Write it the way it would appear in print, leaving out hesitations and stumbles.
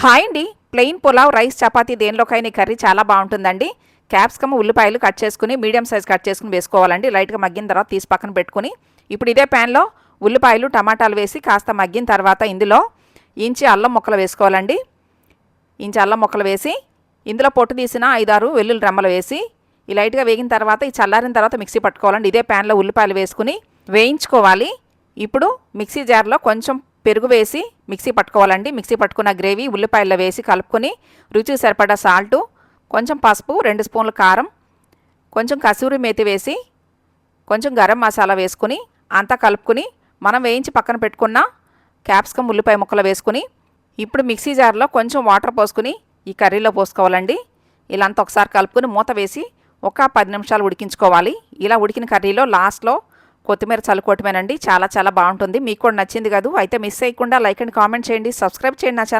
Hi అండి. Plain pulao, rice, chapati దేనిలోకైనా curry చాలా బాగుంటుందండి. క్యాప్సికమ్, ఉల్లిపాయలు కట్ చేసుకుని మీడియం సైజ్ కట్ చేసుకుని వేసుకోవాలండి. లైట్గా మగ్గిన తర్వాత తీసి పక్కన పెట్టుకుని ఇప్పుడు ఇదే ప్యాన్లో ఉల్లిపాయలు, టమాటాలు వేసి కాస్త మగ్గిన తర్వాత ఇందులో ఇంచి అల్లం ముక్కలు వేసుకోవాలండి. ఇంచి అల్లం ముక్కలు వేసి ఇందులో పొట్టు తీసిన 5-6 వెల్లుల్లి రెమ్మలు వేసి ఈ లైట్గా వేగిన తర్వాత ఈ చల్లారిన తర్వాత మిక్సీ పట్టుకోవాలండి. ఇదే ప్యాన్లో ఉల్లిపాయలు వేసుకుని వేయించుకోవాలి. ఇప్పుడు మిక్సీ జార్లో కొంచెం పెరుగు వేసి మిక్సీ పట్టుకోవాలండి. మిక్సీ పట్టుకున్న గ్రేవీ ఉల్లిపాయల్లో వేసి కలుపుకొని రుచికి సరిపడా సాల్టు, కొంచెం పసుపు, 2 స్పూన్ల కారం, కొంచెం కసూరి మేతి వేసి కొంచెం గరం మసాలా వేసుకుని అంతా కలుపుకొని మనం వేయించి పక్కన పెట్టుకున్న క్యాప్సికమ్, ఉల్లిపాయ ముక్కలు వేసుకుని ఇప్పుడు మిక్సీ జార్లో కొంచెం వాటర్ పోసుకుని ఈ కర్రీలో పోసుకోవాలండి. ఇలా అంతా ఒకసారి కలుపుకొని మూత వేసి ఒక 10 నిమిషాలు ఉడికించుకోవాలి. ఇలా ఉడికిన కర్రీలో లాస్ట్లో కొత్తిమీర చల్లుకోవటమేనండి. చాలా చాలా బాగుంటుంది. మీకు కూడా నచ్చింది కదూ? అయితే మిస్ చేయకుండా లైక్ అండ్ కామెంట్ చేయండి, సబ్స్క్రైబ్ చేయండి నా ఛానల్.